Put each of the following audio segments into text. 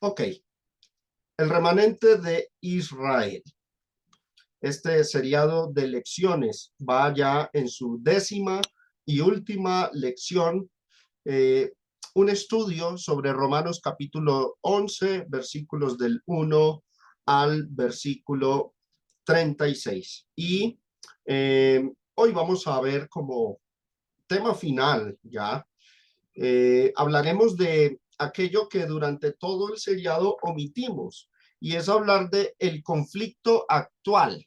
Ok, el remanente de Israel. Este seriado de lecciones va ya en su 10ª y última lección, eh, un estudio sobre Romanos capítulo 11, versículos del 1 al versículo 36. Y hoy vamos a ver como tema final ya, hablaremos de aquello que durante todo el seriado omitimos, y es hablar de el conflicto actual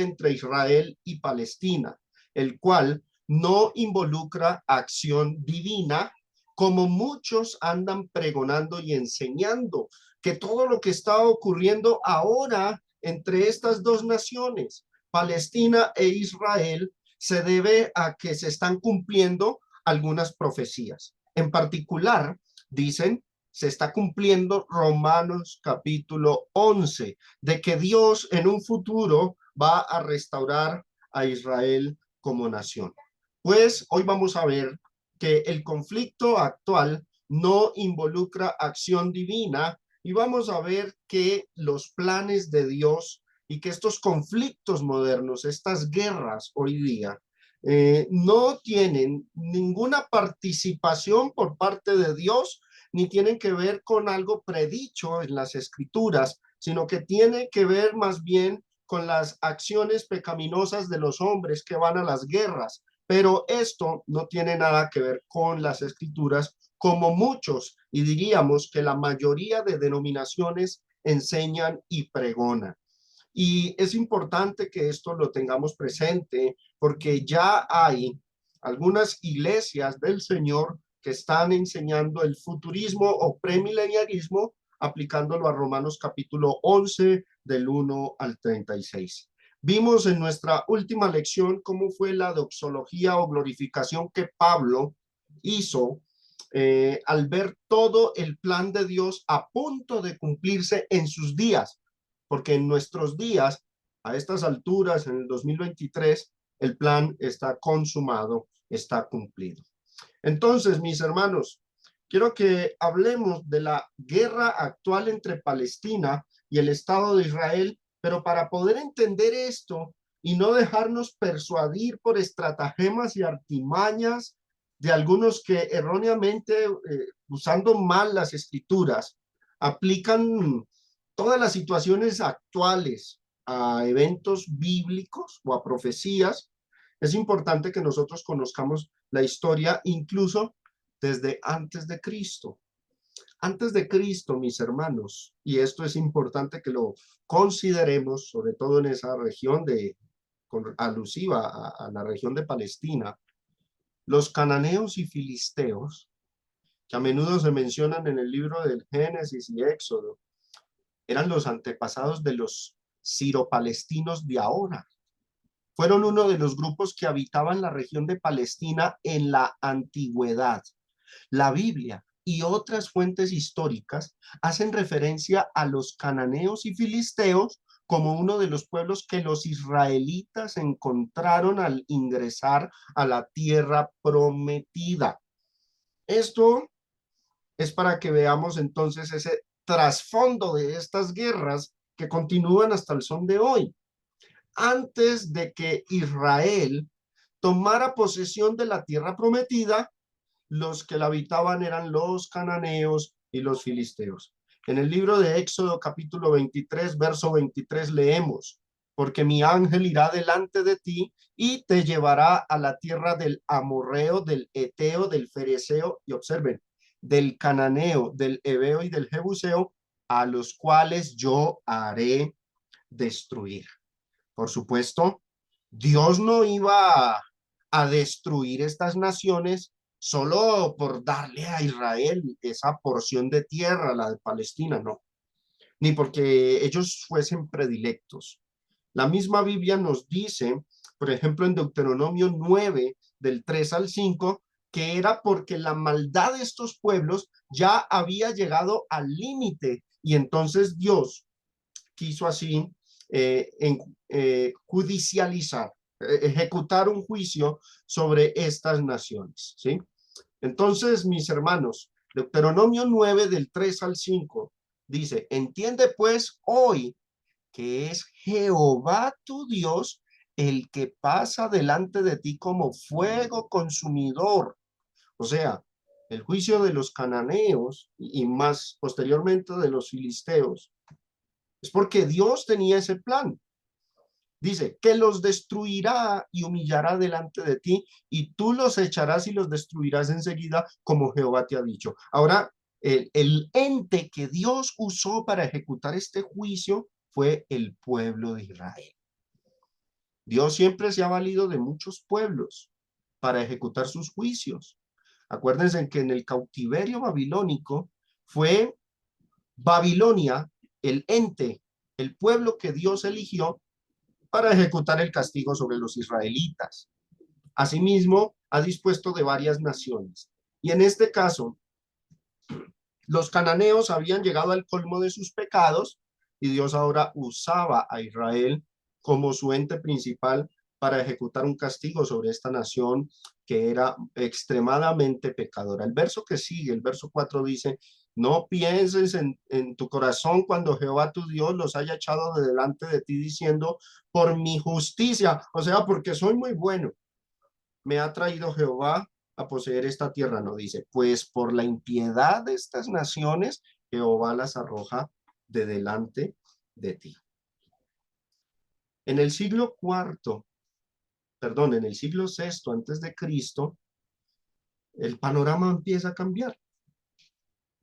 entre Israel y Palestina, el cual no involucra acción divina, como muchos andan pregonando y enseñando, que todo lo que está ocurriendo ahora entre estas dos naciones, Palestina e Israel, se debe a que se están cumpliendo algunas profecías. En particular, dicen, se está cumpliendo Romanos capítulo 11, de que Dios en un futuro va a restaurar a Israel como nación. Pues hoy vamos a ver que el conflicto actual no involucra acción divina, y vamos a ver que los planes de Dios y que estos conflictos modernos, estas guerras hoy día, no tienen ninguna participación por parte de Dios, ni tienen que ver con algo predicho en las escrituras, sino que tiene que ver más bien con las acciones pecaminosas de los hombres que van a las guerras. Pero esto no tiene nada que ver con las escrituras, como muchos, y diríamos que la mayoría de denominaciones enseñan y pregonan. Y es importante que esto lo tengamos presente, porque ya hay algunas iglesias del Señor que están enseñando el futurismo o premileniarismo, aplicándolo a Romanos capítulo 11 del 1 al 36. Vimos en nuestra última lección cómo fue la doxología o glorificación que Pablo hizo al ver todo el plan de Dios a punto de cumplirse en sus días, porque en nuestros días, a estas alturas, en el 2023, el plan está consumado, está cumplido. Entonces, mis hermanos, quiero que hablemos de la guerra actual entre Palestina y el Estado de Israel, pero para poder entender esto y no dejarnos persuadir por estratagemas y artimañas de algunos que erróneamente, usando mal las escrituras, aplican todas las situaciones actuales a eventos bíblicos o a profecías. Es importante que nosotros conozcamos la historia incluso desde antes de Cristo. Antes de Cristo, mis hermanos, y esto es importante que lo consideremos, sobre todo en esa región alusiva a la región de Palestina, los cananeos y filisteos, que a menudo se mencionan en el libro del Génesis y Éxodo, eran los antepasados de los siropalestinos de ahora. Fueron uno de los grupos que habitaban la región de Palestina en la antigüedad. La Biblia y otras fuentes históricas hacen referencia a los cananeos y filisteos como uno de los pueblos que los israelitas encontraron al ingresar a la tierra prometida. Esto es para que veamos entonces ese trasfondo de estas guerras que continúan hasta el son de hoy. Antes de que Israel tomara posesión de la tierra prometida, los que la habitaban eran los cananeos y los filisteos. En el libro de Éxodo capítulo 23, verso 23 leemos: porque mi ángel irá delante de ti y te llevará a la tierra del amorreo, del eteo, del fereceo, y observen, del cananeo, del heveo y del jebuseo, a los cuales yo haré destruir. Por supuesto, Dios no iba a destruir estas naciones solo por darle a Israel esa porción de tierra, la de Palestina, no, ni porque ellos fuesen predilectos. La misma Biblia nos dice, por ejemplo, en Deuteronomio 9, del 3 al 5, que era porque la maldad de estos pueblos ya había llegado al límite, y entonces Dios quiso así judicializar, ejecutar un juicio sobre estas naciones, ¿sí? Entonces, mis hermanos, Deuteronomio 9 del 3 al 5 dice, entiende pues hoy que es Jehová tu Dios el que pasa delante de ti como fuego consumidor. O sea, el juicio de los cananeos y más posteriormente de los filisteos es porque Dios tenía ese plan. Dice que los destruirá y humillará delante de ti y tú los echarás y los destruirás enseguida como Jehová te ha dicho. Ahora, el ente que Dios usó para ejecutar este juicio fue el pueblo de Israel. Dios siempre se ha valido de muchos pueblos para ejecutar sus juicios. Acuérdense que en el cautiverio babilónico fue Babilonia el ente, el pueblo que Dios eligió para ejecutar el castigo sobre los israelitas. Asimismo, ha dispuesto de varias naciones. Y en este caso, los cananeos habían llegado al colmo de sus pecados y Dios ahora usaba a Israel como su ente principal para ejecutar un castigo sobre esta nación que era extremadamente pecadora. El verso que sigue, el verso 4 dice, no pienses en tu corazón cuando Jehová tu Dios los haya echado de delante de ti diciendo, por mi justicia, o sea, porque soy muy bueno, me ha traído Jehová a poseer esta tierra, no dice, pues por la impiedad de estas naciones, Jehová las arroja de delante de ti. En el siglo cuarto, perdón, en el siglo sexto antes de Cristo, el panorama empieza a cambiar.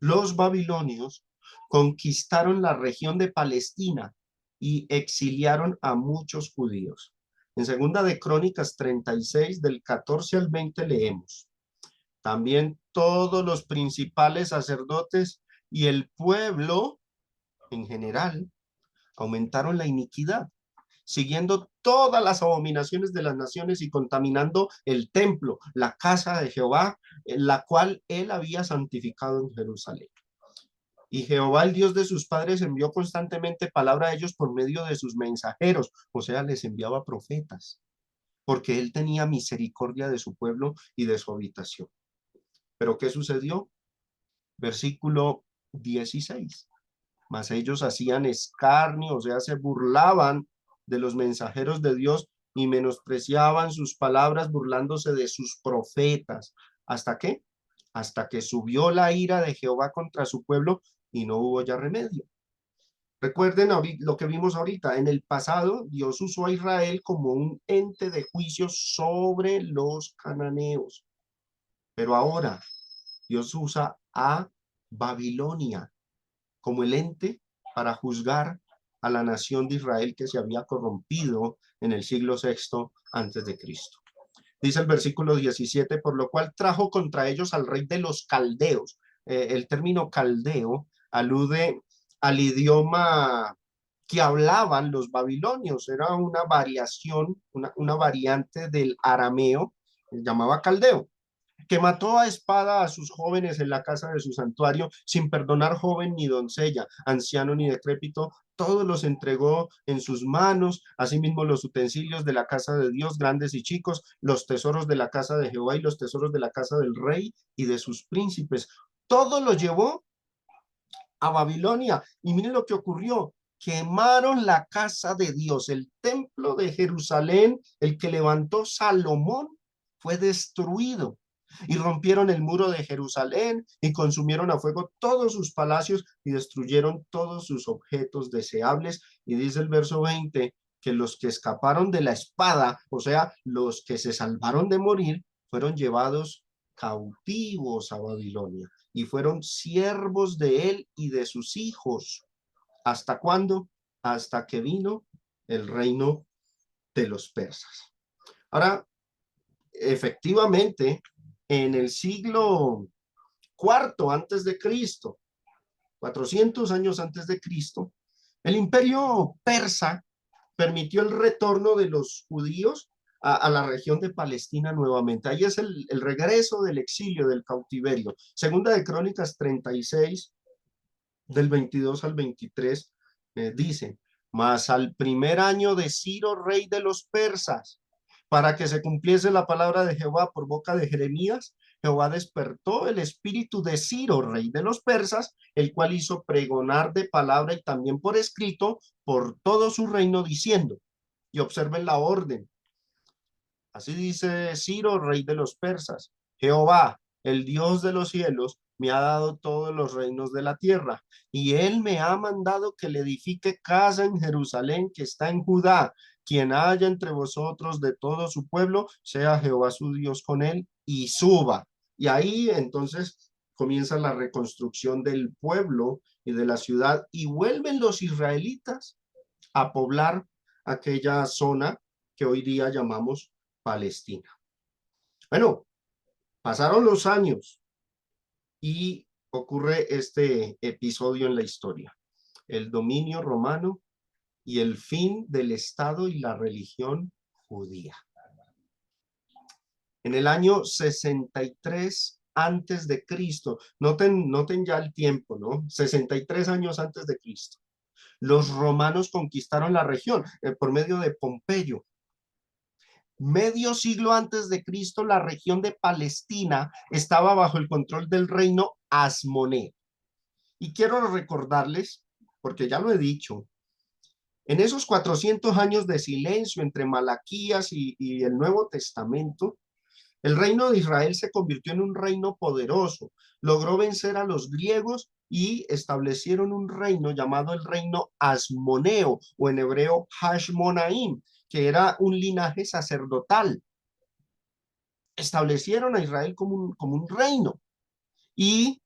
Los babilonios conquistaron la región de Palestina y exiliaron a muchos judíos. En segunda de Crónicas 36, del 14 al 20 leemos. También todos los principales sacerdotes y el pueblo en general aumentaron la iniquidad, siguiendo todas las abominaciones de las naciones y contaminando el templo, la casa de Jehová, la cual él había santificado en Jerusalén. Y Jehová, el Dios de sus padres, envió constantemente palabra a ellos por medio de sus mensajeros, o sea, les enviaba profetas, porque él tenía misericordia de su pueblo y de su habitación. ¿Pero qué sucedió? Versículo 16. Mas ellos hacían escarnio, o sea, se burlaban de los mensajeros de Dios y menospreciaban sus palabras burlándose de sus profetas. ¿Hasta qué? Hasta que subió la ira de Jehová contra su pueblo y no hubo ya remedio. Recuerden lo que vimos ahorita. En el pasado, Dios usó a Israel como un ente de juicio sobre los cananeos. Pero ahora Dios usa a Babilonia como el ente para juzgar a la nación de Israel que se había corrompido en el siglo sexto antes de Cristo. Dice el versículo 17, por lo cual trajo contra ellos al rey de los caldeos. El término caldeo alude al idioma que hablaban los babilonios. Era una variación, una variante del arameo, se llamaba caldeo, que mató a espada a sus jóvenes en la casa de su santuario, sin perdonar joven ni doncella, anciano ni decrépito, todos los entregó en sus manos, asimismo los utensilios de la casa de Dios, grandes y chicos, los tesoros de la casa de Jehová y los tesoros de la casa del rey y de sus príncipes. Todo lo llevó a Babilonia. Y miren lo que ocurrió. Quemaron la casa de Dios, el templo de Jerusalén, el que levantó Salomón, fue destruido. Y rompieron el muro de Jerusalén y consumieron a fuego todos sus palacios y destruyeron todos sus objetos deseables. Y dice el verso 20 que los que escaparon de la espada, o sea, los que se salvaron de morir, fueron llevados cautivos a Babilonia y fueron siervos de él y de sus hijos. ¿Hasta cuándo? Hasta que vino el reino de los persas. Ahora, efectivamente, en el siglo cuarto antes de Cristo, 400 años antes de Cristo, el imperio persa permitió el retorno de los judíos a la región de Palestina nuevamente. Ahí es el regreso del exilio, del cautiverio. Segunda de Crónicas 36, del 22 al 23, dice, mas al primer año de Ciro, rey de los persas, para que se cumpliese la palabra de Jehová por boca de Jeremías, Jehová despertó el espíritu de Ciro, rey de los persas, el cual hizo pregonar de palabra y también por escrito por todo su reino diciendo, y observen la orden. Así dice Ciro, rey de los persas: Jehová, el Dios de los cielos, me ha dado todos los reinos de la tierra, y él me ha mandado que le edifique casa en Jerusalén, que está en Judá. Quien haya entre vosotros de todo su pueblo, sea Jehová su Dios con él, y suba. Y ahí entonces comienza la reconstrucción del pueblo y de la ciudad, y vuelven los israelitas a poblar aquella zona que hoy día llamamos Palestina. Bueno, pasaron los años y ocurre este episodio en la historia: el dominio romano y el fin del Estado y la religión judía. En el año 63 antes de Cristo, noten ya el tiempo, ¿no? 63 años antes de Cristo, los romanos conquistaron la región por medio de Pompeyo. Medio siglo antes de Cristo, la región de Palestina estaba bajo el control del reino asmoneo. Y quiero recordarles, porque ya lo he dicho, en esos 400 años de silencio entre Malaquías y el Nuevo Testamento, el reino de Israel se convirtió en un reino poderoso, logró vencer a los griegos y establecieron un reino llamado el reino asmoneo, o en hebreo Hashmonaim, que era un linaje sacerdotal. Establecieron a Israel como un reino y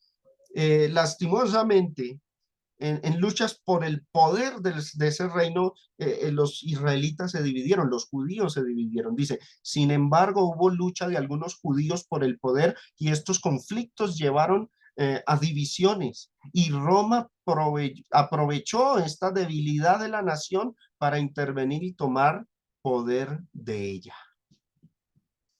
lastimosamente en luchas por el poder de ese reino, los israelitas se dividieron, los judíos se dividieron. Dice, sin embargo, hubo lucha de algunos judíos por el poder y estos conflictos llevaron a divisiones, y Roma aprovechó esta debilidad de la nación para intervenir y tomar poder de ella.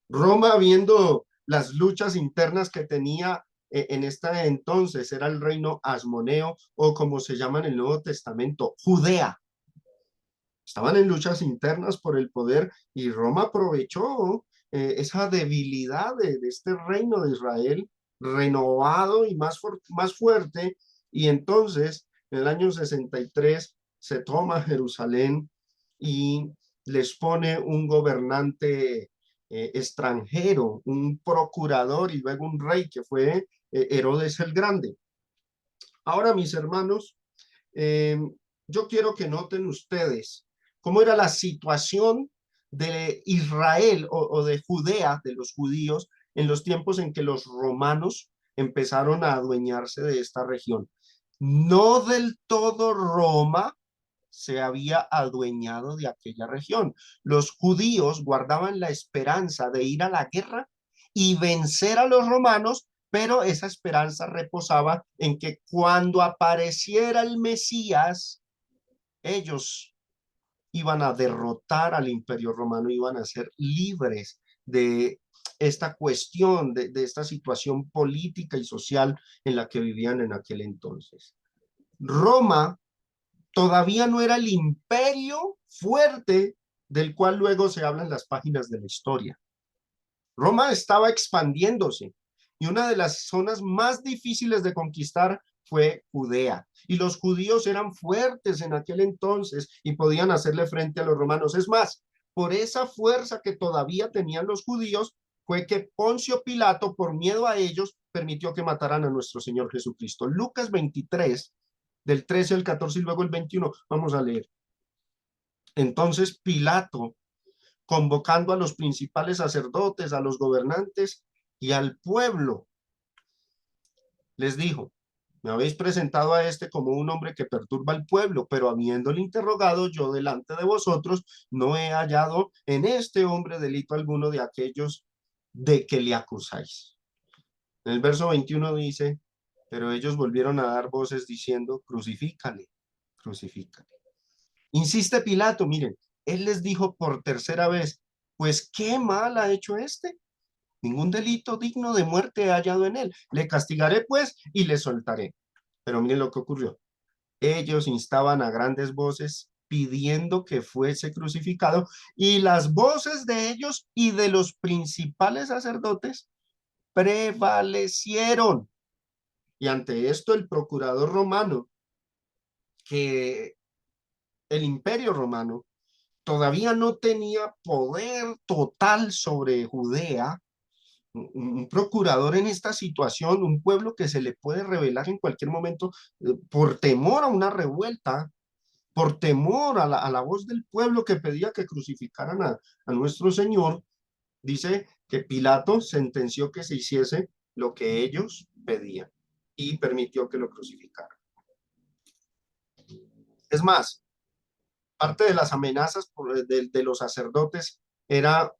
Roma, viendo las luchas internas que tenía en este entonces, era el reino asmoneo, o como se llama en el Nuevo Testamento, Judea. Estaban en luchas internas por el poder y Roma aprovechó esa debilidad de este reino de Israel renovado y más fuerte, y entonces en el año 63 se toma Jerusalén y les pone un gobernante extranjero, un procurador y luego un rey que fue Herodes el Grande. Ahora, mis hermanos, eh, yo quiero que noten ustedes cómo era la situación de Israel o de Judea, de los judíos, en los tiempos en que los romanos empezaron a adueñarse de esta región. No del todo Roma se había adueñado de aquella región. Los judíos guardaban la esperanza de ir a la guerra y vencer a los romanos, pero esa esperanza reposaba en que cuando apareciera el Mesías, ellos iban a derrotar al imperio romano, iban a ser libres de esta cuestión, de esta situación política y social en la que vivían en aquel entonces. Roma todavía no era el imperio fuerte del cual luego se habla en las páginas de la historia. Roma estaba expandiéndose y una de las zonas más difíciles de conquistar fue Judea. Y los judíos eran fuertes en aquel entonces y podían hacerle frente a los romanos. Es más, por esa fuerza que todavía tenían los judíos, fue que Poncio Pilato, por miedo a ellos, permitió que mataran a nuestro Señor Jesucristo. Lucas 23, del 13 al 14 y luego el 21. Vamos a leer. Entonces Pilato, convocando a los principales sacerdotes, a los gobernantes y al pueblo, les dijo: me habéis presentado a este como un hombre que perturba al pueblo, pero habiéndole interrogado yo delante de vosotros, no he hallado en este hombre delito alguno de aquellos de que le acusáis. En el verso 21 dice: pero ellos volvieron a dar voces diciendo: crucifícale, crucifícale. Insiste Pilato, miren, él les dijo por tercera vez: pues qué mal ha hecho este. Ningún delito digno de muerte he hallado en él. Le castigaré pues y le soltaré. Pero miren lo que ocurrió. Ellos instaban a grandes voces pidiendo que fuese crucificado, y las voces de ellos y de los principales sacerdotes prevalecieron. Y ante esto el procurador romano, que el imperio romano todavía no tenía poder total sobre Judea, un procurador en esta situación, un pueblo que se le puede rebelar en cualquier momento por temor a una revuelta, por temor a la voz del pueblo que pedía que crucificaran a nuestro Señor, dice que Pilato sentenció que se hiciese lo que ellos pedían y permitió que lo crucificaran. Es más, parte de las amenazas de los sacerdotes era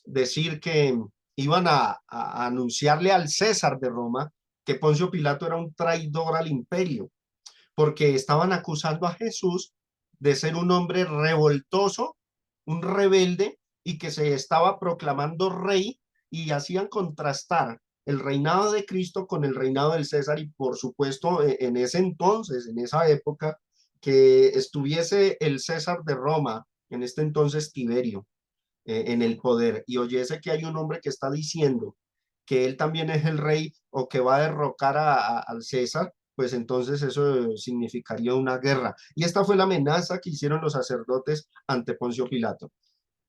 decir que iban a anunciarle al César de Roma que Poncio Pilato era un traidor al imperio, porque estaban acusando a Jesús de ser un hombre revoltoso, un rebelde, y que se estaba proclamando rey, y hacían contrastar el reinado de Cristo con el reinado del César, y por supuesto en ese entonces, en esa época, que estuviese el César de Roma, en este entonces Tiberio, en el poder, y oyese que hay un hombre que está diciendo que él también es el rey o que va a derrocar al César, pues entonces eso significaría una guerra. Y esta fue la amenaza que hicieron los sacerdotes ante Poncio Pilato.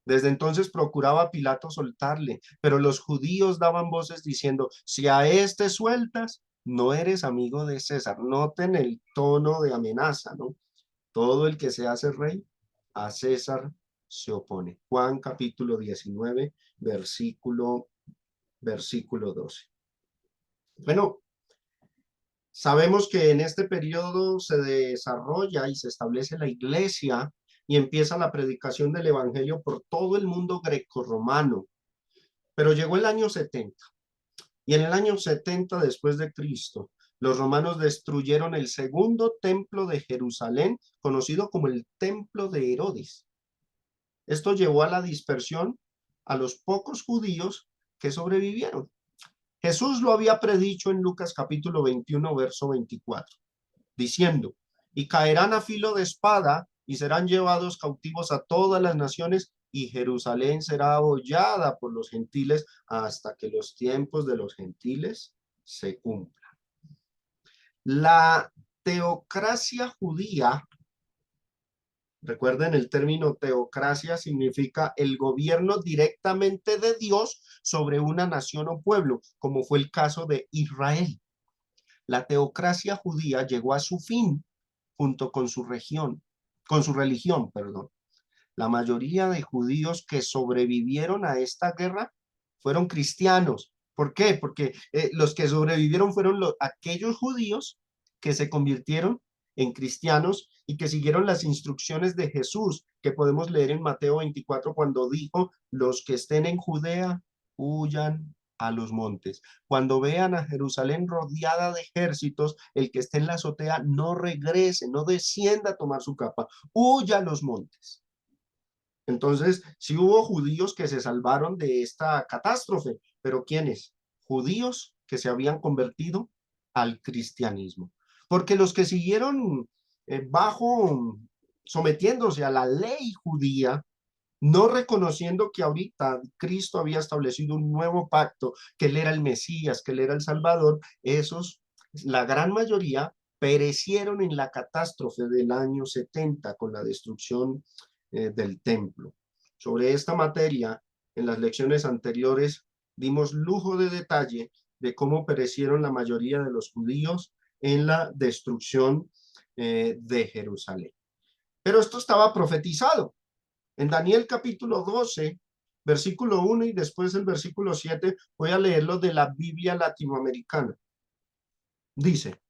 Desde entonces procuraba Pilato soltarle, pero los judíos daban voces diciendo, si a este sueltas, no eres amigo de César. Noten el tono de amenaza, ¿no? Todo el que se hace rey, a César se opone. Juan capítulo 19, versículo 12. Bueno, sabemos que en este periodo se desarrolla y se establece la iglesia y empieza la predicación del evangelio por todo el mundo grecorromano. Pero llegó el año 70 y en el año 70 después de Cristo, los romanos destruyeron el segundo templo de Jerusalén, conocido como el templo de Herodes. Esto llevó a la dispersión a los pocos judíos que sobrevivieron. Jesús lo había predicho en Lucas capítulo 21, verso 24, diciendo, y caerán a filo de espada y serán llevados cautivos a todas las naciones y Jerusalén será hollada por los gentiles hasta que los tiempos de los gentiles se cumplan. La teocracia judía, recuerden, el término teocracia significa el gobierno directamente de Dios sobre una nación o pueblo, como fue el caso de Israel. La teocracia judía llegó a su fin junto con su religión, perdón. La mayoría de judíos que sobrevivieron a esta guerra fueron cristianos. ¿Por qué? Porque los que sobrevivieron fueron aquellos judíos que se convirtieron en cristianos y que siguieron las instrucciones de Jesús, que podemos leer en Mateo 24 cuando dijo, los que estén en Judea, huyan a los montes. Cuando vean a Jerusalén rodeada de ejércitos, el que esté en la azotea no regrese, no descienda a tomar su capa, huya a los montes. Entonces, sí hubo judíos que se salvaron de esta catástrofe, pero ¿quiénes? Judíos que se habían convertido al cristianismo. Porque los que siguieron sometiéndose a la ley judía, no reconociendo que ahorita Cristo había establecido un nuevo pacto, que Él era el Mesías, que Él era el Salvador, esos, la gran mayoría, perecieron en la catástrofe del año 70 con la destrucción del templo. Sobre esta materia, en las lecciones anteriores, dimos lujo de detalle de cómo perecieron la mayoría de los judíos en la destrucción de Jerusalén. Pero esto estaba profetizado. En Daniel capítulo 12, versículo 1 y después el versículo 7, voy a leerlo de la Biblia latinoamericana. Dice,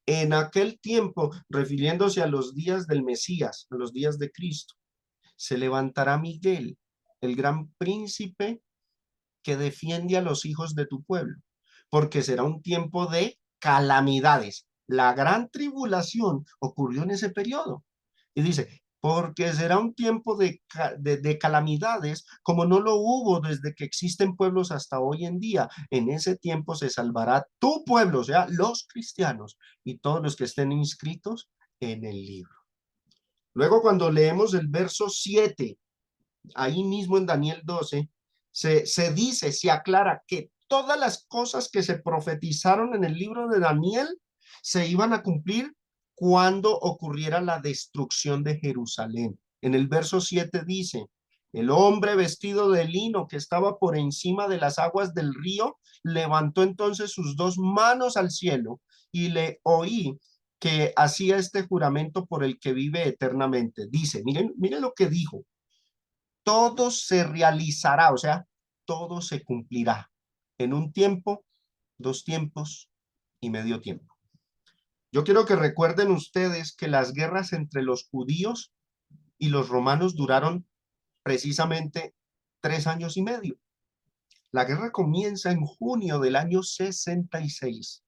en aquel tiempo, refiriéndose a los días del Mesías, a los días de Cristo, se levantará Miguel, el gran príncipe que defiende a los hijos de tu pueblo, porque será un tiempo de calamidades. La gran tribulación ocurrió en ese periodo. Y dice, porque será un tiempo de calamidades como no lo hubo desde que existen pueblos hasta hoy en día. En ese tiempo se salvará tu pueblo, o sea, los cristianos y todos los que estén inscritos en el libro. Luego, cuando leemos el verso 7, ahí mismo en Daniel 12, se dice, se aclara que todas las cosas que se profetizaron en el libro de Daniel se iban a cumplir cuando ocurriera la destrucción de Jerusalén. En el verso 7 dice, el hombre vestido de lino que estaba por encima de las aguas del río levantó entonces sus dos manos al cielo y le oí que hacía este juramento por el que vive eternamente. Dice, miren lo que dijo, todo se realizará, o sea, todo se cumplirá en un tiempo, dos tiempos y medio tiempo. Yo quiero que recuerden ustedes que las guerras entre los judíos y los romanos duraron precisamente 3 años y medio. La guerra comienza en junio del año 66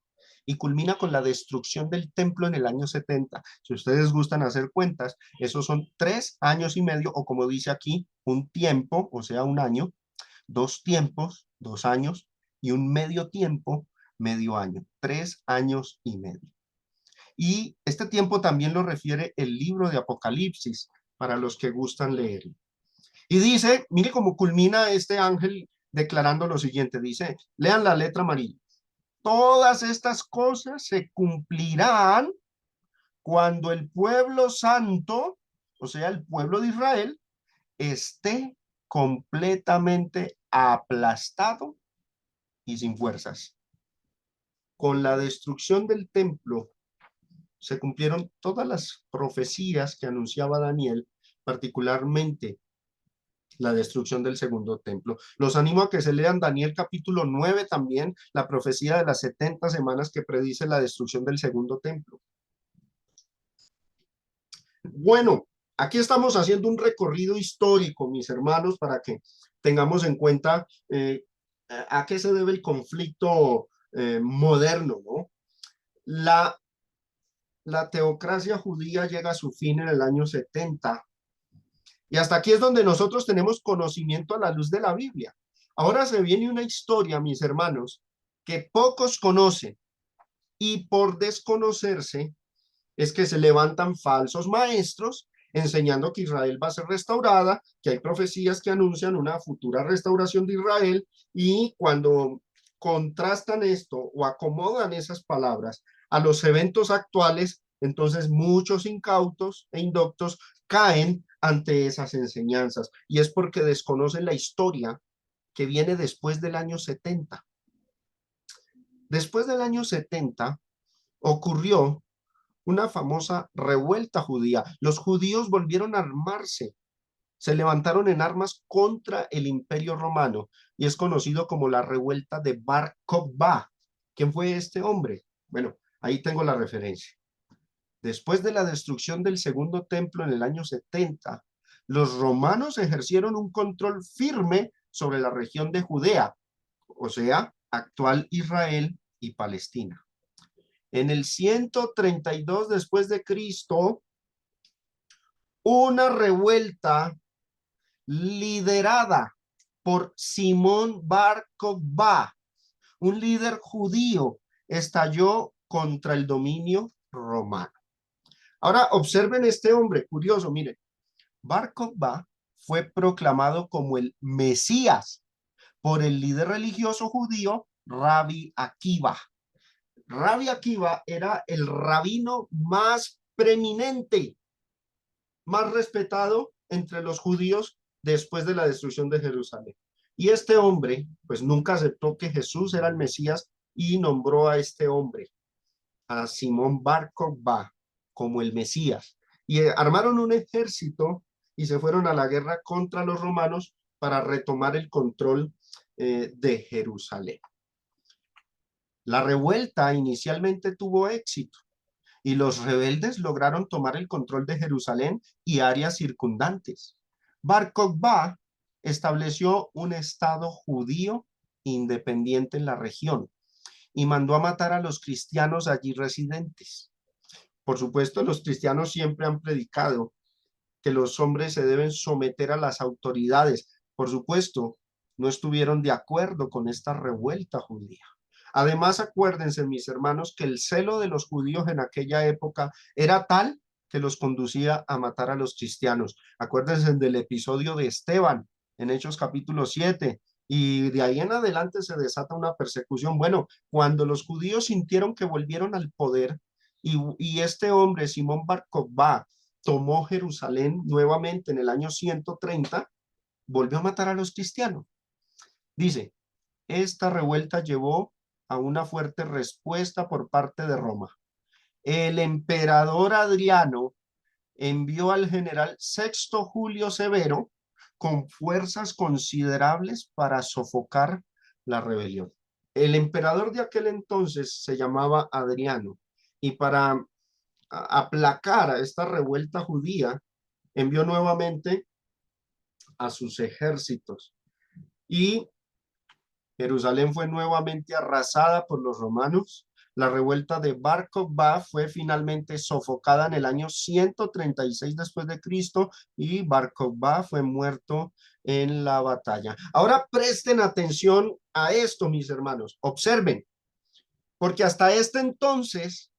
y culmina con la destrucción del templo en el año 70. Si ustedes gustan hacer cuentas, esos son 3 años y medio, o como dice aquí, un tiempo, o sea, un año, dos tiempos, 2 años, y un medio tiempo, medio año, 3 años y medio. Y este tiempo también lo refiere el libro de Apocalipsis, para los que gustan leerlo. Y dice, mire cómo culmina este ángel declarando lo siguiente, dice, lean la letra amarilla. Todas estas cosas se cumplirán cuando el pueblo santo, o sea, el pueblo de Israel, esté completamente aplastado y sin fuerzas. Con la destrucción del templo se cumplieron todas las profecías que anunciaba Daniel, particularmente la destrucción del segundo templo. Los animo a que se lean Daniel capítulo 9 también, la profecía de las 70 semanas que predice la destrucción del segundo templo. Bueno, aquí estamos haciendo un recorrido histórico, mis hermanos, para que tengamos en cuenta a qué se debe el conflicto moderno, ¿no? La teocracia judía llega a su fin en el año 70. Y hasta aquí es donde nosotros tenemos conocimiento a la luz de la Biblia. Ahora se viene una historia, mis hermanos, que pocos conocen, y por desconocerse es que se levantan falsos maestros enseñando que Israel va a ser restaurada, que hay profecías que anuncian una futura restauración de Israel, y cuando contrastan esto o acomodan esas palabras a los eventos actuales, entonces muchos incautos e indoctos caen ante esas enseñanzas, y es porque desconocen la historia que viene después del año 70. Después del año 70 ocurrió una famosa revuelta judía. Los judíos volvieron a armarse, se levantaron en armas contra el Imperio Romano, y es conocido como la revuelta de Bar Kokhba. ¿Quién fue este hombre? Bueno, ahí tengo la referencia. Después de la destrucción del segundo templo en el año 70, los romanos ejercieron un control firme sobre la región de Judea, o sea, actual Israel y Palestina. En el 132 después de Cristo, una revuelta liderada por Simón Bar Kokhba, un líder judío, estalló contra el dominio romano. Ahora observen este hombre, curioso, miren. Bar Kokhba fue proclamado como el Mesías por el líder religioso judío Rabbi Akiva. Rabbi Akiva era el rabino más preeminente, más respetado entre los judíos después de la destrucción de Jerusalén. Y este hombre, pues nunca aceptó que Jesús era el Mesías, y nombró a este hombre, a Simón Bar Kokhba, como el Mesías. Y armaron un ejército y se fueron a la guerra contra los romanos para retomar el control de Jerusalén. La revuelta inicialmente tuvo éxito y los rebeldes lograron tomar el control de Jerusalén y áreas circundantes. Bar Kokhba estableció un estado judío independiente en la región y mandó a matar a los cristianos allí residentes. Por supuesto, los cristianos siempre han predicado que los hombres se deben someter a las autoridades. Por supuesto, no estuvieron de acuerdo con esta revuelta judía. Además, acuérdense, mis hermanos, que el celo de los judíos en aquella época era tal que los conducía a matar a los cristianos. Acuérdense del episodio de Esteban en Hechos capítulo 7, Y de ahí en adelante se desata una persecución. Bueno, cuando los judíos sintieron que volvieron al poder y este hombre, Simón Bar Kokhba, tomó Jerusalén nuevamente en el año 130, volvió a matar a los cristianos. Dice, esta revuelta llevó a una fuerte respuesta por parte de Roma. El emperador Adriano envió al general Sexto Julio Severo con fuerzas considerables para sofocar la rebelión. El emperador de aquel entonces se llamaba Adriano y para aplacar a esta revuelta judía envió nuevamente a sus ejércitos y Jerusalén fue nuevamente arrasada por los romanos. La revuelta de Bar Kokhba fue finalmente sofocada en el año 136 después de Cristo y Bar Kokhba fue muerto en la batalla. Ahora presten atención a esto, mis hermanos. Observen, porque hasta este entonces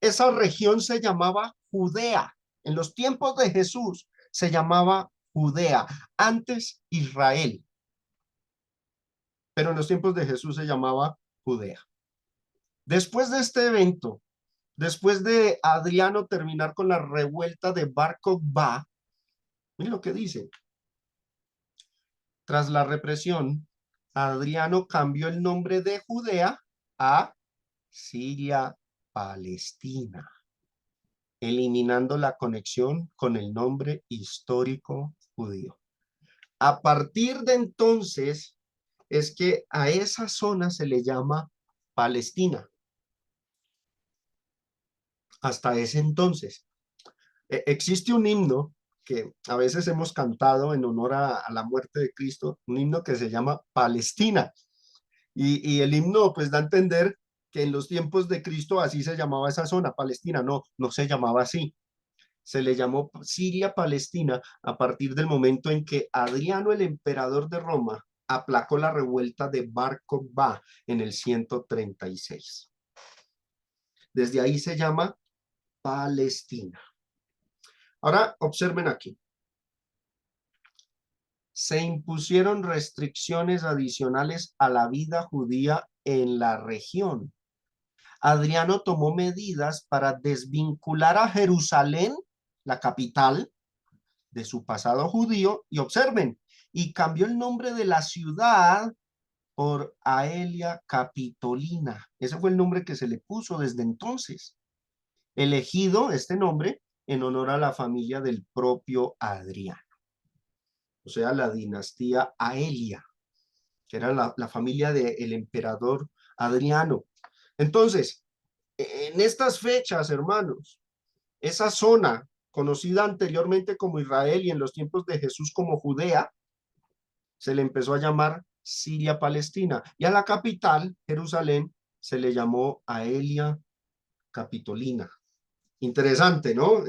esa región se llamaba Judea. En los tiempos de Jesús se llamaba Judea, antes Israel, pero en los tiempos de Jesús se llamaba Judea. Después de este evento, después de Adriano terminar con la revuelta de Bar Kokhba, miren lo que dice. Tras la represión, Adriano cambió el nombre de Judea a Siria Palestina, eliminando la conexión con el nombre histórico judío. A partir de entonces es que a esa zona se le llama Palestina. Hasta ese entonces. Existe un himno que a veces hemos cantado en honor a la muerte de Cristo, un himno que se llama Palestina. Y el himno pues da a entender que en los tiempos de Cristo así se llamaba esa zona, Palestina. No, no se llamaba así. Se le llamó Siria Palestina a partir del momento en que Adriano, el emperador de Roma, aplacó la revuelta de Bar Kokhba en el 136. Desde ahí se llama Palestina. Ahora observen aquí. Se impusieron restricciones adicionales a la vida judía en la región. Adriano tomó medidas para desvincular a Jerusalén, la capital, de su pasado judío, y observen, y cambió el nombre de la ciudad por Aelia Capitolina. Ese fue el nombre que se le puso desde entonces. Elegido este nombre en honor a la familia del propio Adriano, o sea, la dinastía Aelia, que era la familia del emperador Adriano. Entonces, en estas fechas, hermanos, esa zona conocida anteriormente como Israel y en los tiempos de Jesús como Judea, se le empezó a llamar Siria Palestina. Y a la capital, Jerusalén, se le llamó Aelia Capitolina. Interesante, ¿no?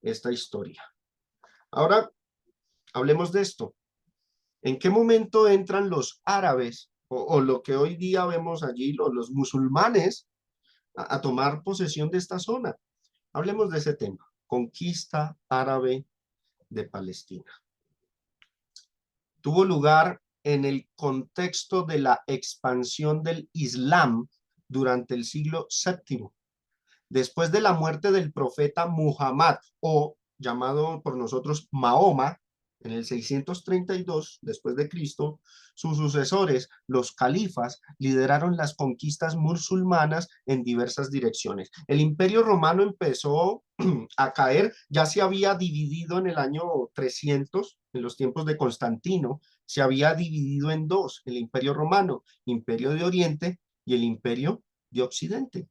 Esta historia. Ahora, hablemos de esto. ¿En qué momento entran los árabes o lo que hoy día vemos allí, los musulmanes, a tomar posesión de esta zona? Hablemos de ese tema, conquista árabe de Palestina. Tuvo lugar en el contexto de la expansión del Islam durante el siglo VII, después de la muerte del profeta Muhammad, o llamado por nosotros Mahoma, en el 632 después de Cristo. Sus sucesores, los califas, lideraron las conquistas musulmanas en diversas direcciones. El Imperio Romano empezó a caer, ya se había dividido en el año 300, en los tiempos de Constantino, se había dividido en dos, el Imperio Romano, Imperio de Oriente y el Imperio de Occidente.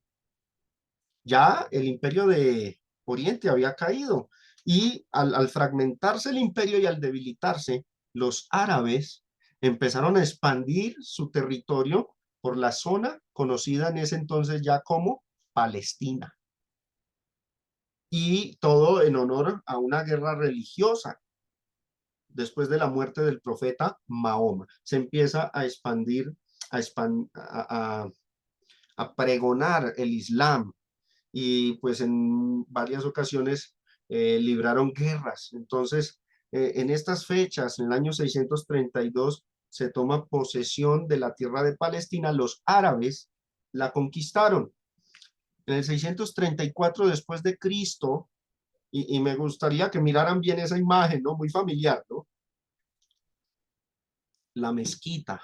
Ya el Imperio de Oriente había caído y al fragmentarse el imperio y al debilitarse, los árabes empezaron a expandir su territorio por la zona conocida en ese entonces ya como Palestina. Y todo en honor a una guerra religiosa. Después de la muerte del profeta Mahoma, se empieza a expandir, a pregonar el Islam, y pues en varias ocasiones libraron guerras. Entonces, en estas fechas, en el año 632, se toma posesión de la tierra de Palestina. Los árabes la conquistaron. En el 634 después de Cristo, y me gustaría que miraran bien esa imagen, ¿no? Muy familiar, ¿no? La mezquita.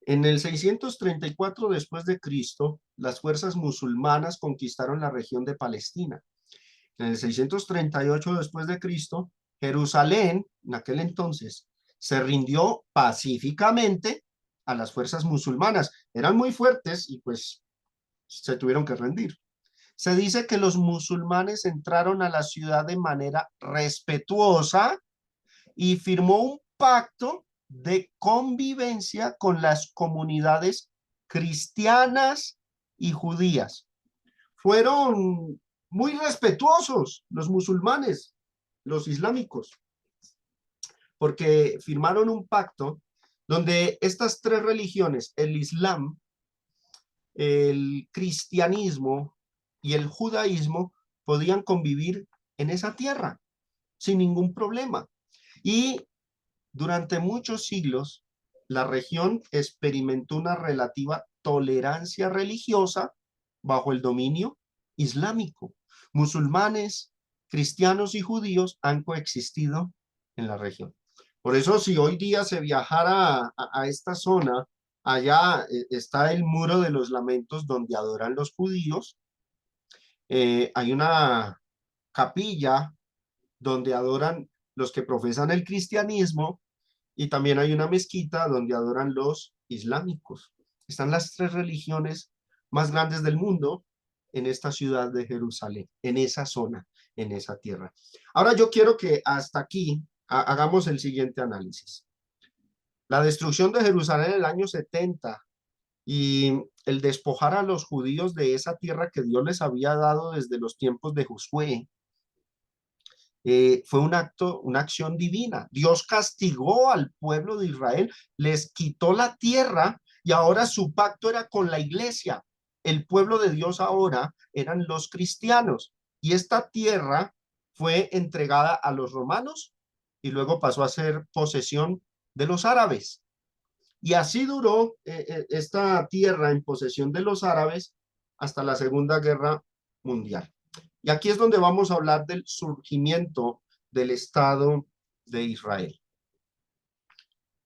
En el 634 después de Cristo, las fuerzas musulmanas conquistaron la región de Palestina. En el 638 después de Cristo, Jerusalén, en aquel entonces, se rindió pacíficamente a las fuerzas musulmanas. Eran muy fuertes y pues se tuvieron que rendir. Se dice que los musulmanes entraron a la ciudad de manera respetuosa y firmó un pacto de convivencia con las comunidades cristianas y judías. Fueron muy respetuosos los musulmanes, los islámicos, porque firmaron un pacto donde estas tres religiones, el Islam, el cristianismo y el judaísmo, podían convivir en esa tierra sin ningún problema. Y durante muchos siglos, la región experimentó una relativa tolerancia religiosa bajo el dominio islámico. Musulmanes, cristianos y judíos han coexistido en la región. Por eso, si hoy día se viajara a esta zona, allá está el Muro de los Lamentos donde adoran los judíos. Hay una capilla donde adoran los que profesan el cristianismo y también hay una mezquita donde adoran los islámicos. Están las tres religiones más grandes del mundo en esta ciudad de Jerusalén, en esa zona, en esa tierra. Ahora yo quiero que hasta aquí hagamos el siguiente análisis. La destrucción de Jerusalén en el año 70 y el despojar a los judíos de esa tierra que Dios les había dado desde los tiempos de Josué, fue un acto, una acción divina. Dios castigó al pueblo de Israel, les quitó la tierra y ahora su pacto era con la iglesia. El pueblo de Dios ahora eran los cristianos y esta tierra fue entregada a los romanos y luego pasó a ser posesión de los árabes. Y así duró esta tierra en posesión de los árabes hasta la Segunda Guerra Mundial. Y aquí es donde vamos a hablar del surgimiento del Estado de Israel.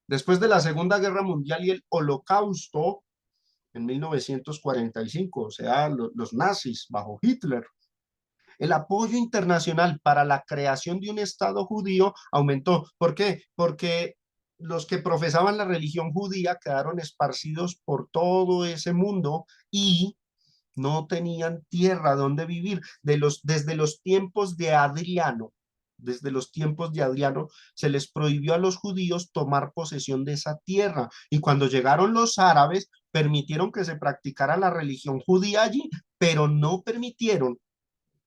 Después de la Segunda Guerra Mundial y el Holocausto, en 1945, o sea, los nazis bajo Hitler, el apoyo internacional para la creación de un Estado judío aumentó. ¿Por qué? Porque los que profesaban la religión judía quedaron esparcidos por todo ese mundo y no tenían tierra donde vivir. Desde los tiempos de Adriano, se les prohibió a los judíos tomar posesión de esa tierra. Y cuando llegaron los árabes, permitieron que se practicara la religión judía allí, pero no permitieron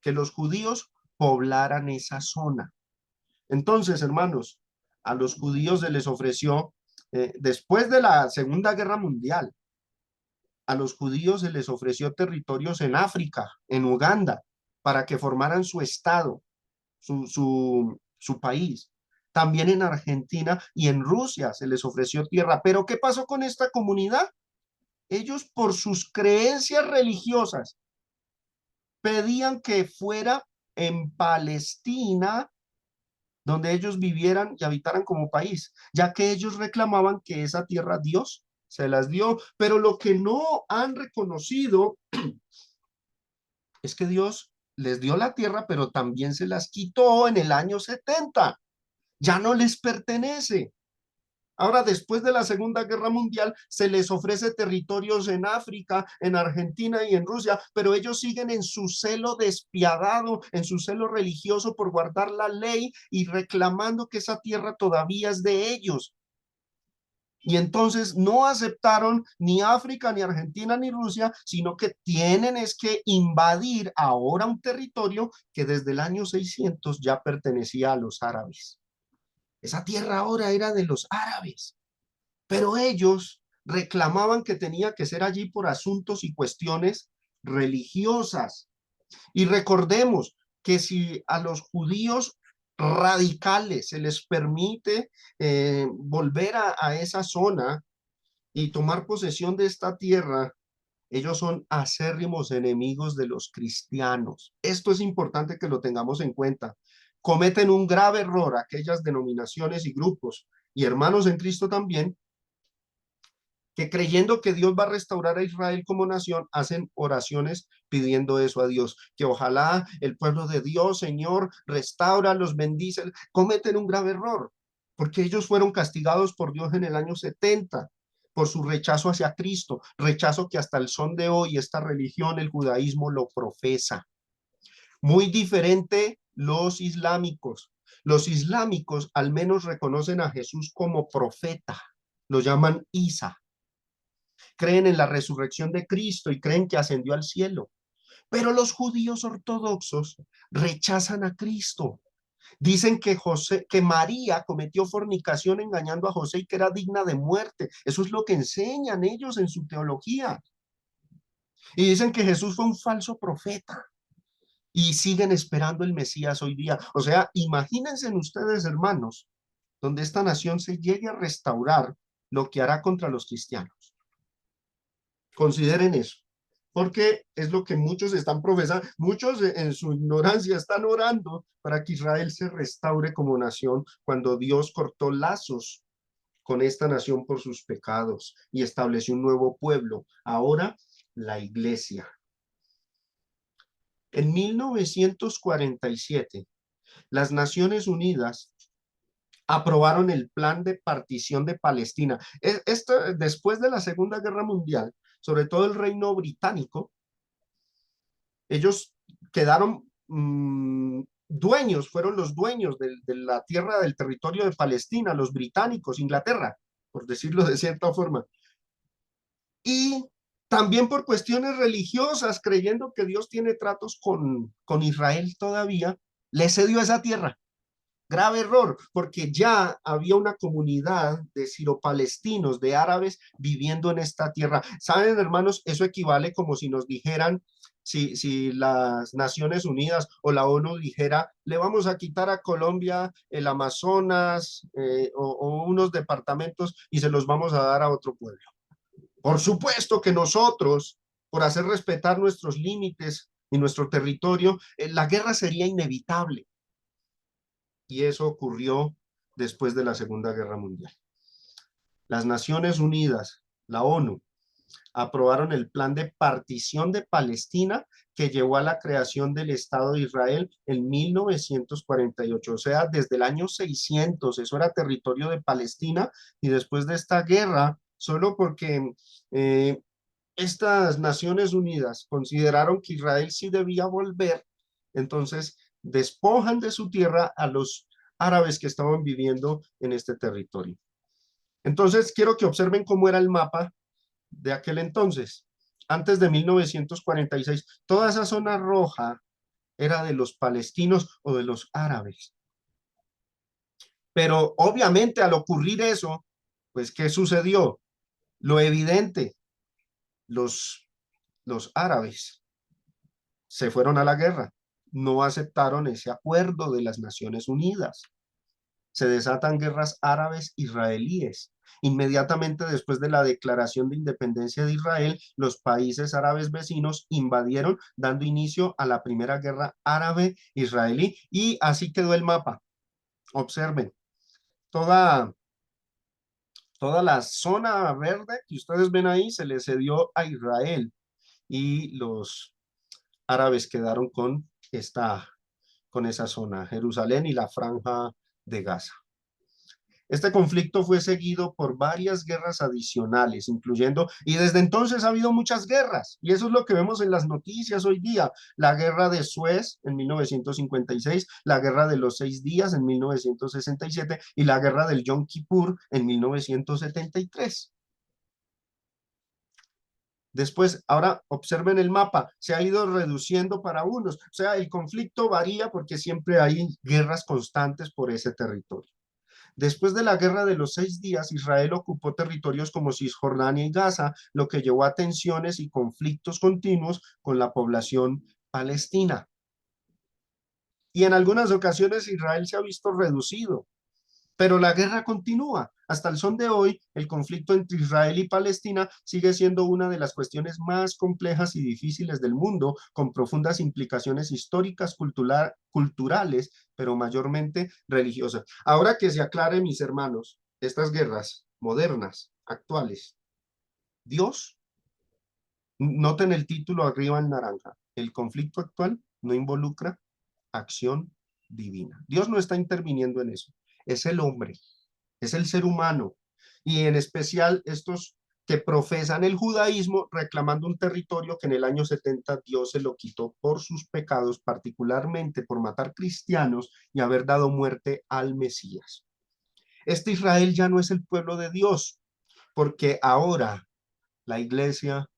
que los judíos poblaran esa zona. Entonces, hermanos, a los judíos se les ofreció, después de la Segunda Guerra Mundial, a los judíos se les ofreció territorios en África, en Uganda, para que formaran su estado, su país. También en Argentina y en Rusia se les ofreció tierra. Pero ¿qué pasó con esta comunidad? Ellos, por sus creencias religiosas, pedían que fuera en Palestina donde ellos vivieran y habitaran como país, ya que ellos reclamaban que esa tierra Dios se las dio, pero lo que no han reconocido es que Dios les dio la tierra, pero también se las quitó en el año 70, ya no les pertenece. Ahora, después de la Segunda Guerra Mundial, se les ofrece territorios en África, en Argentina y en Rusia, pero ellos siguen en su celo despiadado, en su celo religioso por guardar la ley y reclamando que esa tierra todavía es de ellos. Y entonces no aceptaron ni África, ni Argentina, ni Rusia, sino que tienen es que invadir ahora un territorio que desde el año 600 ya pertenecía a los árabes. Esa tierra ahora era de los árabes, pero ellos reclamaban que tenía que ser allí por asuntos y cuestiones religiosas. Y recordemos que si a los judíos radicales, se les permite volver a esa zona y tomar posesión de esta tierra. Ellos son acérrimos enemigos de los cristianos. Esto es importante que lo tengamos en cuenta. Cometen un grave error aquellas denominaciones y grupos y hermanos en Cristo también, que creyendo que Dios va a restaurar a Israel como nación, hacen oraciones pidiendo eso a Dios, que ojalá el pueblo de Dios, Señor, restaura, los bendice. Cometen un grave error, porque ellos fueron castigados por Dios en el año 70 por su rechazo hacia Cristo, rechazo que hasta el son de hoy esta religión, el judaísmo, lo profesa. Muy diferente los islámicos. Los islámicos al menos reconocen a Jesús como profeta, lo llaman Isa, creen en la resurrección de Cristo y creen que ascendió al cielo. Pero los judíos ortodoxos rechazan a Cristo. Dicen que María cometió fornicación engañando a José y que era digna de muerte. Eso es lo que enseñan ellos en su teología. Y dicen que Jesús fue un falso profeta y siguen esperando el Mesías hoy día. O sea, imagínense ustedes, hermanos, donde esta nación se llegue a restaurar, lo que hará contra los cristianos. Consideren eso, porque es lo que muchos están profesando, muchos en su ignorancia están orando para que Israel se restaure como nación cuando Dios cortó lazos con esta nación por sus pecados y estableció un nuevo pueblo, ahora la iglesia. En 1947, las Naciones Unidas aprobaron el plan de partición de Palestina. Esto, después de la Segunda Guerra Mundial, sobre todo el Reino Británico, ellos quedaron dueños, fueron los dueños de la tierra, del territorio de Palestina, los británicos, Inglaterra, por decirlo de cierta forma. Y también por cuestiones religiosas, creyendo que Dios tiene tratos con Israel todavía, le cedió esa tierra. Grave error, porque ya había una comunidad de siropalestinos, de árabes, viviendo en esta tierra. ¿Saben, hermanos? Eso equivale como si nos dijeran, si las Naciones Unidas o la ONU dijera, le vamos a quitar a Colombia el Amazonas o unos departamentos y se los vamos a dar a otro pueblo. Por supuesto que nosotros, por hacer respetar nuestros límites y nuestro territorio, la guerra sería inevitable. Y eso ocurrió después de la Segunda Guerra Mundial. Las Naciones Unidas, la ONU, aprobaron el plan de partición de Palestina que llevó a la creación del Estado de Israel en 1948. O sea, desde el año 600, eso era territorio de Palestina, y después de esta guerra, solo porque estas Naciones Unidas consideraron que Israel sí debía volver, entonces despojan de su tierra a los árabes que estaban viviendo en este territorio. Entonces, quiero que observen cómo era el mapa de aquel entonces. Antes de 1946, toda esa zona roja era de los palestinos o de los árabes. Pero obviamente al ocurrir eso, pues, ¿qué sucedió? Lo evidente, los, los árabes se fueron a la guerra, no aceptaron ese acuerdo de las Naciones Unidas. Se desatan guerras árabes israelíes. Inmediatamente después de la declaración de independencia de Israel, los países árabes vecinos invadieron, dando inicio a la primera guerra árabe-israelí, y así quedó el mapa. Observen, toda, toda la zona verde que ustedes ven ahí se le cedió a Israel y los árabes quedaron con esa zona, Jerusalén y la franja de Gaza. Este conflicto fue seguido por varias guerras adicionales, incluyendo, y desde entonces ha habido muchas guerras, y eso es lo que vemos en las noticias hoy día: la guerra de Suez en 1956, la guerra de los 6 días en 1967 y la guerra del Yom Kippur en 1973. Después, ahora observen el mapa, se ha ido reduciendo para unos, o sea, el conflicto varía porque siempre hay guerras constantes por ese territorio. Después de la guerra de los 6 días, Israel ocupó territorios como Cisjordania y Gaza, lo que llevó a tensiones y conflictos continuos con la población palestina. Y en algunas ocasiones Israel se ha visto reducido, pero la guerra continúa. Hasta el son de hoy, el conflicto entre Israel y Palestina sigue siendo una de las cuestiones más complejas y difíciles del mundo, con profundas implicaciones históricas, culturales, pero mayormente religiosas. Ahora que se aclare, mis hermanos, estas guerras modernas, actuales, Dios, noten el título arriba en naranja, el conflicto actual no involucra acción divina. Dios no está interviniendo en eso, es el hombre, es el ser humano, y en especial estos que profesan el judaísmo reclamando un territorio que en el año 70 Dios se lo quitó por sus pecados, particularmente por matar cristianos y haber dado muerte al Mesías. Este Israel ya no es el pueblo de Dios, porque ahora la iglesia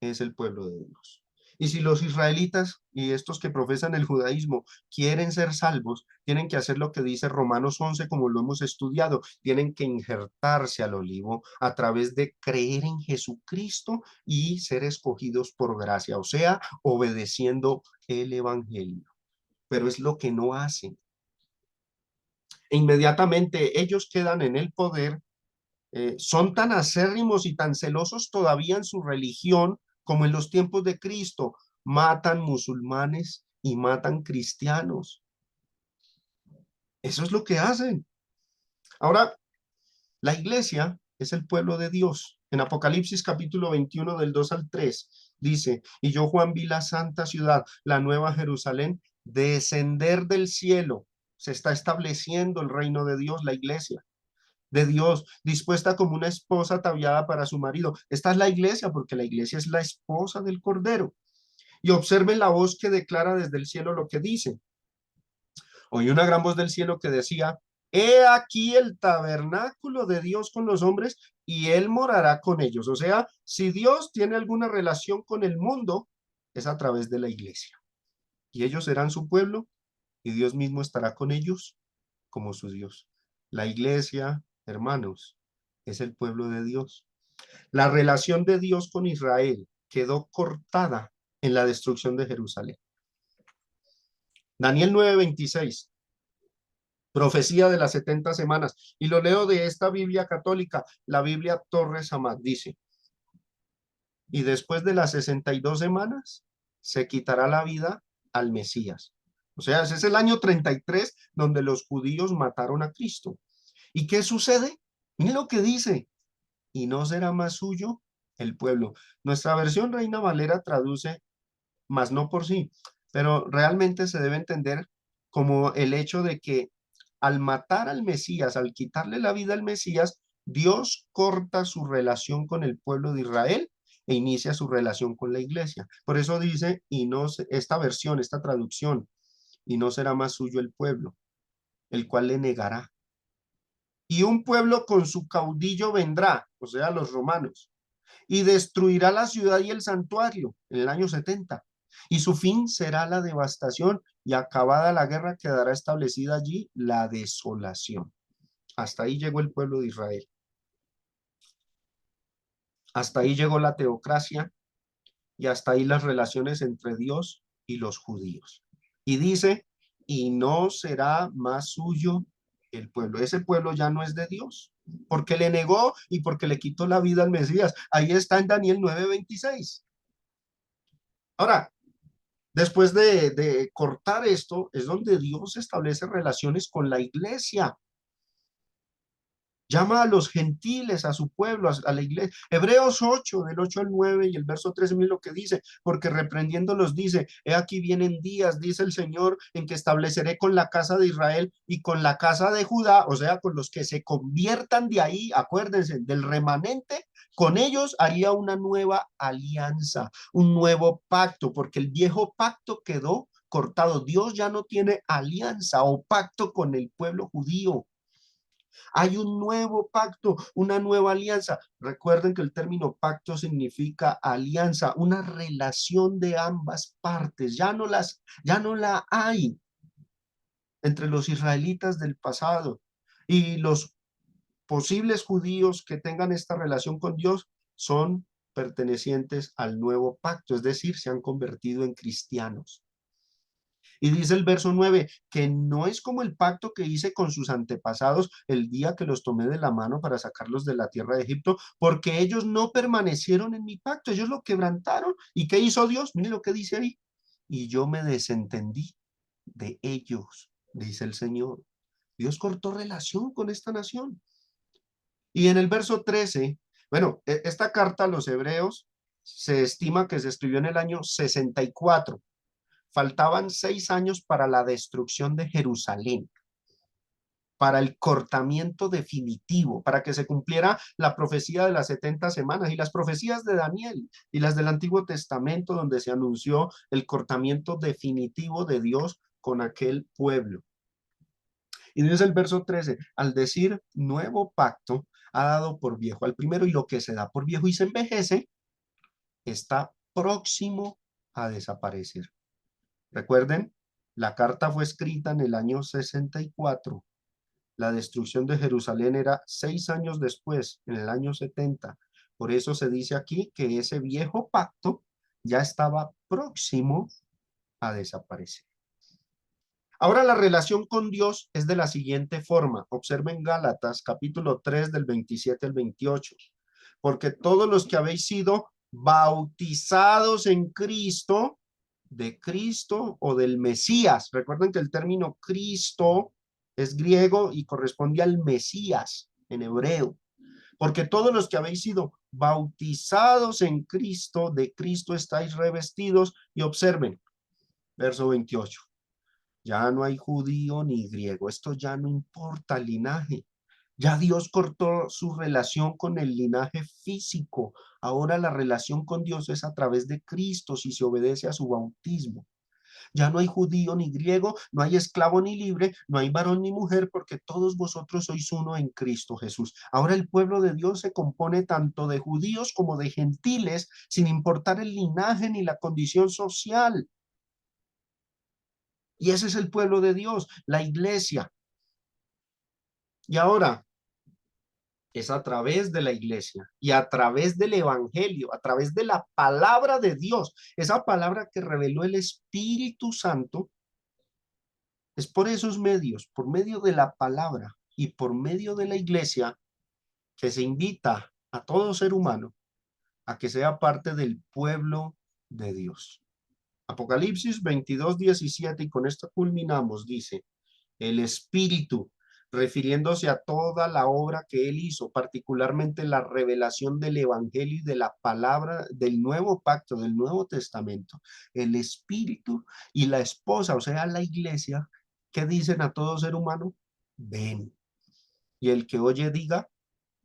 es el pueblo de Dios. Y si los israelitas y estos que profesan el judaísmo quieren ser salvos, tienen que hacer lo que dice Romanos 11, como lo hemos estudiado, tienen que injertarse al olivo a través de creer en Jesucristo y ser escogidos por gracia, o sea, obedeciendo el evangelio. Pero es lo que no hacen. E inmediatamente ellos quedan en el poder, son tan acérrimos y tan celosos todavía en su religión como en los tiempos de Cristo. Matan musulmanes y matan cristianos. Eso es lo que hacen. Ahora, la iglesia es el pueblo de Dios. En Apocalipsis capítulo 21 del 2 al 3 dice, y yo Juan vi la santa ciudad, la nueva Jerusalén, descender del cielo. Se está estableciendo el reino de Dios, la iglesia de Dios, dispuesta como una esposa ataviada para su marido. Esta es la iglesia, porque la iglesia es la esposa del Cordero. Y observen la voz que declara desde el cielo lo que dice. Oí una gran voz del cielo que decía, he aquí el tabernáculo de Dios con los hombres y él morará con ellos. O sea, si Dios tiene alguna relación con el mundo, es a través de la iglesia. Y ellos serán su pueblo y Dios mismo estará con ellos como su Dios. La iglesia, hermanos, es el pueblo de Dios. La relación de Dios con Israel quedó cortada en la destrucción de Jerusalén. Daniel 9:26, profecía de las 70 semanas. Y lo leo de esta Biblia católica, la Biblia Torres Amat, dice, y después de las 62 semanas se quitará la vida al Mesías. O sea, ese es el año 33 donde los judíos mataron a Cristo. ¿Y qué sucede? Miren lo que dice, y no será más suyo el pueblo. Nuestra versión Reina Valera traduce, más no por sí, pero realmente se debe entender como el hecho de que al matar al Mesías, al quitarle la vida al Mesías, Dios corta su relación con el pueblo de Israel e inicia su relación con la iglesia. Por eso dice, y no, esta versión, esta traducción, y no será más suyo el pueblo, el cual le negará. Y un pueblo con su caudillo vendrá, o sea, los romanos, y destruirá la ciudad y el santuario en el año 70. Y su fin será la devastación y acabada la guerra quedará establecida allí la desolación. Hasta ahí llegó el pueblo de Israel. Hasta ahí llegó la teocracia y hasta ahí las relaciones entre Dios y los judíos. Y dice, y no será más suyo el pueblo. Ese pueblo ya no es de Dios, porque le negó y porque le quitó la vida al Mesías. Ahí está en Daniel 9:26. Ahora, después de cortar esto, es donde Dios establece relaciones con la iglesia. Llama a los gentiles, a su pueblo, a la iglesia. Hebreos 8, del 8 al 9 y el verso 13, lo que dice, porque reprendiéndolos dice, he aquí vienen días, dice el Señor, en que estableceré con la casa de Israel y con la casa de Judá, o sea, con los que se conviertan de ahí, acuérdense, del remanente, con ellos haría una nueva alianza, un nuevo pacto, porque el viejo pacto quedó cortado. Dios ya no tiene alianza o pacto con el pueblo judío. Hay un nuevo pacto, una nueva alianza. Recuerden que el término pacto significa alianza, una relación de ambas partes. Ya no la hay entre los israelitas del pasado y los posibles judíos que tengan esta relación con Dios son pertenecientes al nuevo pacto, es decir, se han convertido en cristianos. Y dice el verso 9, que no es como el pacto que hice con sus antepasados el día que los tomé de la mano para sacarlos de la tierra de Egipto, porque ellos no permanecieron en mi pacto, ellos lo quebrantaron. ¿Y qué hizo Dios? Mire lo que dice ahí. Y yo me desentendí de ellos, dice el Señor. Dios cortó relación con esta nación. Y en el verso 13, bueno, esta carta a los hebreos se estima que se escribió en el año 64. Faltaban 6 años para la destrucción de Jerusalén, para el cortamiento definitivo, para que se cumpliera la profecía de las 70 semanas y las profecías de Daniel y las del Antiguo Testamento, donde se anunció el cortamiento definitivo de Dios con aquel pueblo. Y dice el verso 13, al decir nuevo pacto, ha dado por viejo al primero, y lo que se da por viejo y se envejece, está próximo a desaparecer. Recuerden, la carta fue escrita en el año 64. La destrucción de Jerusalén era 6 años después, en el año 70. Por eso se dice aquí que ese viejo pacto ya estaba próximo a desaparecer. Ahora la relación con Dios es de la siguiente forma. Observen Gálatas capítulo 3 del 27 al 28. Porque todos los que habéis sido bautizados en Cristo, de Cristo o del Mesías. Recuerden que el término Cristo es griego y corresponde al Mesías en hebreo. Porque todos los que habéis sido bautizados en Cristo, de Cristo estáis revestidos. Y observen, verso 28. Ya no hay judío ni griego. Esto ya no importa el linaje. Ya Dios cortó su relación con el linaje físico. Ahora la relación con Dios es a través de Cristo si se obedece a su bautismo. Ya no hay judío ni griego, no hay esclavo ni libre, no hay varón ni mujer, porque todos vosotros sois uno en Cristo Jesús. Ahora el pueblo de Dios se compone tanto de judíos como de gentiles, sin importar el linaje ni la condición social. Y ese es el pueblo de Dios, la iglesia. Y ahora es a través de la iglesia y a través del evangelio, a través de la palabra de Dios, esa palabra que reveló el Espíritu Santo, es por esos medios, por medio de la palabra y por medio de la iglesia, que se invita a todo ser humano a que sea parte del pueblo de Dios. Apocalipsis 22:17, y con esto culminamos, dice: el Espíritu, refiriéndose a toda la obra que él hizo, particularmente la revelación del Evangelio y de la palabra del nuevo pacto, del Nuevo Testamento. El Espíritu y la esposa, o sea, la iglesia, ¿qué dicen a todo ser humano? Ven. Y el que oye diga,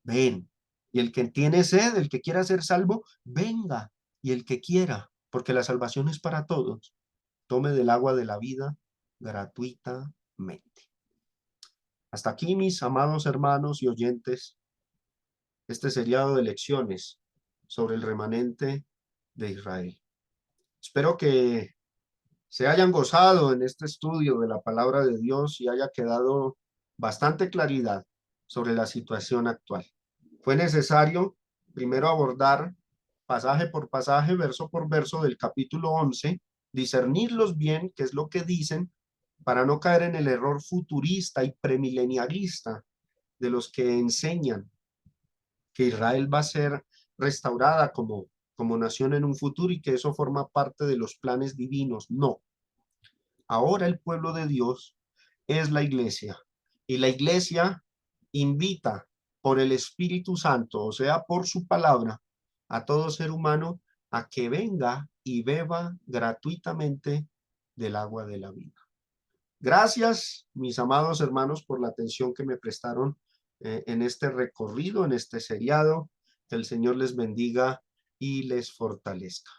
ven. Y el que tiene sed, el que quiera ser salvo, venga. Y el que quiera, porque la salvación es para todos, tome del agua de la vida gratuitamente. Hasta aquí, mis amados hermanos y oyentes, este seriado de lecciones sobre el remanente de Israel. Espero que se hayan gozado en este estudio de la palabra de Dios y haya quedado bastante claridad sobre la situación actual. Fue necesario primero abordar pasaje por pasaje, verso por verso del capítulo 11, discernirlos bien, qué es lo que dicen, para no caer en el error futurista y premilenialista de los que enseñan que Israel va a ser restaurada como nación en un futuro y que eso forma parte de los planes divinos. No. Ahora el pueblo de Dios es la iglesia, y la iglesia invita por el Espíritu Santo, o sea, por su palabra, a todo ser humano a que venga y beba gratuitamente del agua de la vida. Gracias, mis amados hermanos, por la atención que me prestaron en este recorrido, en este seriado. Que el Señor les bendiga y les fortalezca.